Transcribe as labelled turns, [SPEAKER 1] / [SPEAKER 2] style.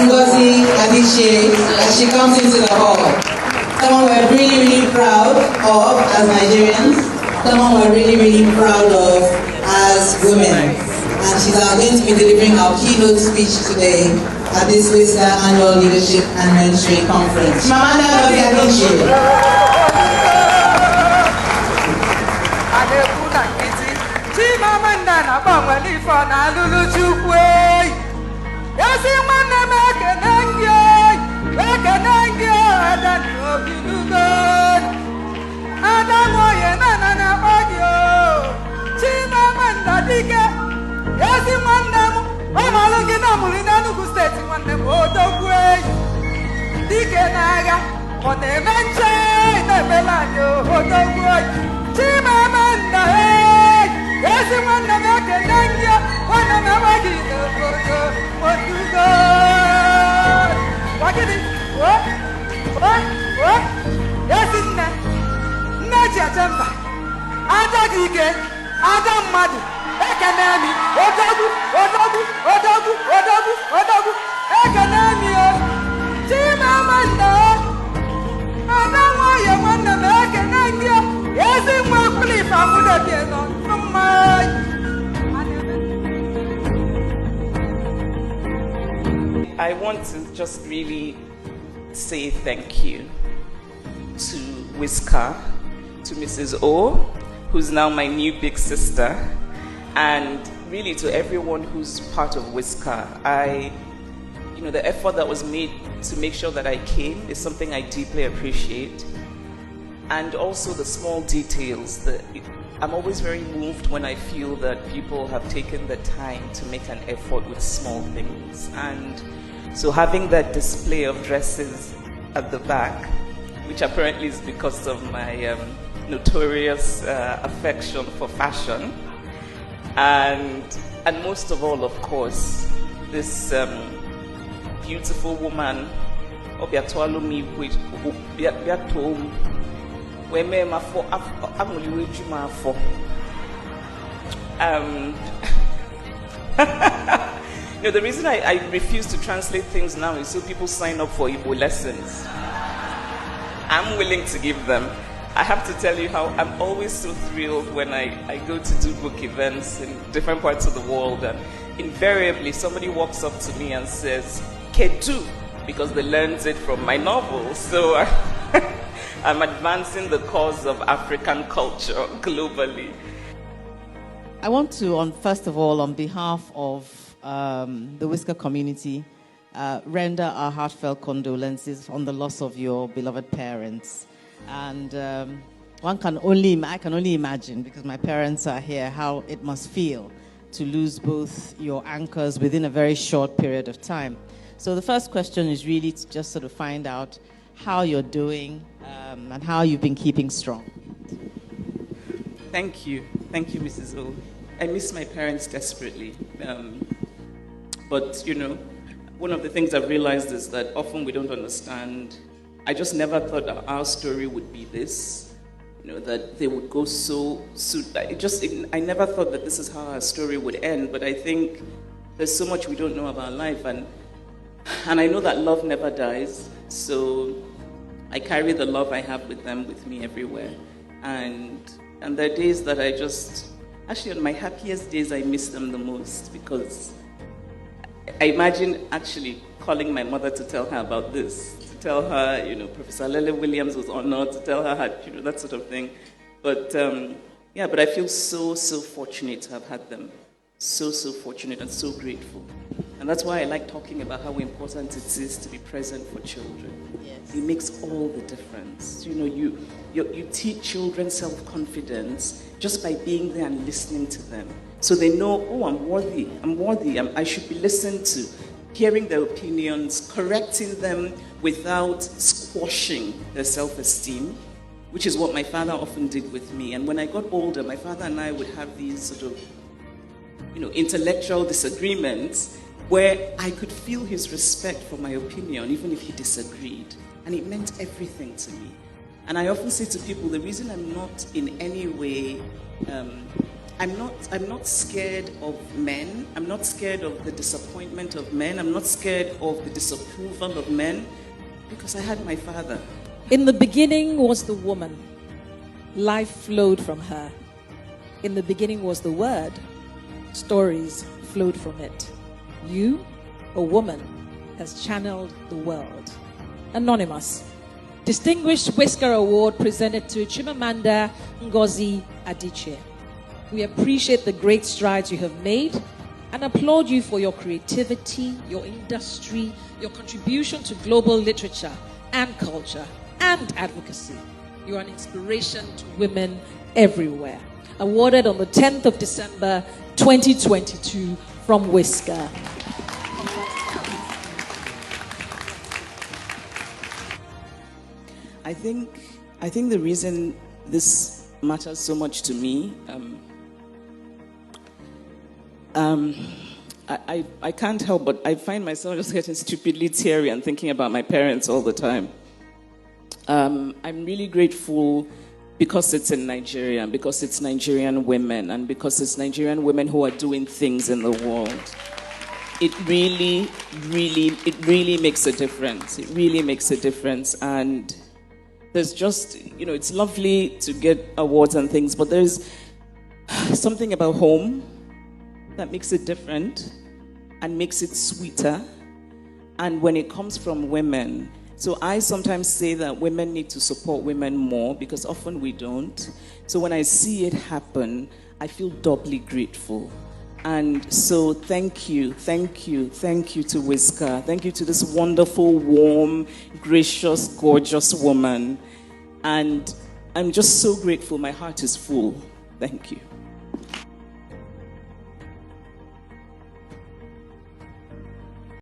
[SPEAKER 1] Ngozi, Adichie'S, as she comes into the hall. Someone we're really, really proud of as Nigerians. Someone we're really, really proud of as women. And she's going to be delivering our keynote speech today at this Wiscar Annual Leadership and Mentoring Conference. Chimamanda Ngozi Adichie.
[SPEAKER 2] Chimamanda na bangwali for na lulu chukwe. Yasi mwana meke nengyo adan obinugan. Adam oye na audio. Chimamanda dike. Yasi mwana mu. Omalonge na mulina nugu state mwana odogwe. Dike naga. One menche na melanyo odogwe. Chimamanda hey. Yasi mwana meke nengyo. Wana mawagi odugan. Wakidi. What? Yes, in that. Nature temper. Adagige. Adamadu. Ekanami. Odogu. Ekanami. Chimamanda. Adamoye wanda meke nengyo. Yes, in my cliff. I'm going to get on from my.
[SPEAKER 3] I want to just really say thank you to Wiscar, to Mrs. O, who's now my new big sister, and really to everyone who's part of Wiscar. The effort that was made to make sure that I came is something I deeply appreciate. And also the small details. I'm always very moved when I feel that people have taken the time to make an effort with small things. And so having that display of dresses at the back, which apparently is because of my notorious affection for fashion, and most of all, of course, this beautiful woman, Obiatwalumi, which the reason I refuse to translate things now is so people sign up for Igbo lessons. I'm willing to give them. I have to tell you how I'm always so thrilled when I go to do book events in different parts of the world, and invariably somebody walks up to me and says, Ketu, because they learned it from my novel. So I'm advancing the cause of African culture globally.
[SPEAKER 4] I want to, first of all, on behalf of the Wiscar community, render our heartfelt condolences on the loss of your beloved parents. And I can only imagine, because my parents are here, how it must feel to lose both your anchors within a very short period of time. So the first question is really to just sort of find out how you're doing and how you've been keeping strong.
[SPEAKER 3] Thank you, Mrs. O. I miss my parents desperately. But, one of the things I've realized is that often we don't understand. I just never thought that our story would be this, that they would go so soon. I never thought that this is how our story would end, but I think there's so much we don't know about life, and I know that love never dies, so I carry the love I have with them with me everywhere. And there are days that actually on my happiest days, I miss them the most, because I imagine actually calling my mother to tell her about this, to tell her, Professor Lele Williams was honored, to tell her, that sort of thing. But but I feel so fortunate to have had them. So fortunate and so grateful. And that's why I like talking about how important it is to be present for children.
[SPEAKER 4] Yes.
[SPEAKER 3] It makes all the difference. You teach children self-confidence just by being there and listening to them. So they know, I'm worthy, I should be listened to, hearing their opinions, correcting them without squashing their self-esteem, which is what my father often did with me. And when I got older, my father and I would have these sort of, intellectual disagreements where I could feel his respect for my opinion, even if he disagreed. And it meant everything to me. And I often say to people, the reason I'm not in any way I'm not scared of men. I'm not scared of the disappointment of men. I'm not scared of the disapproval of men, because I had my father.
[SPEAKER 5] In the beginning was the woman. Life flowed from her. In the beginning was the word. Stories flowed from it. You, a woman, has channeled the world. Anonymous. Distinguished Wiscar Award presented to Chimamanda Ngozi Adichie. We appreciate the great strides you have made and applaud you for your creativity, your industry, your contribution to global literature and culture and advocacy. You are an inspiration to women everywhere. Awarded on the 10th of December 2022 from Wiscar.
[SPEAKER 3] I think the reason this matters so much to me, I can't help but I find myself just getting stupidly teary and thinking about my parents all the time. I'm really grateful because it's in Nigeria, and because it's Nigerian women, and because it's Nigerian women who are doing things in the world. It really makes a difference. It really makes a difference. And there's just, it's lovely to get awards and things, but there's something about home that makes it different and makes it sweeter. And when it comes from women, so I sometimes say that women need to support women more, because often we don't. So when I see it happen, I feel doubly grateful. And so thank you to Wiscar. Thank you to this wonderful, warm, gracious, gorgeous woman. And I'm just so grateful. My heart is full. Thank you.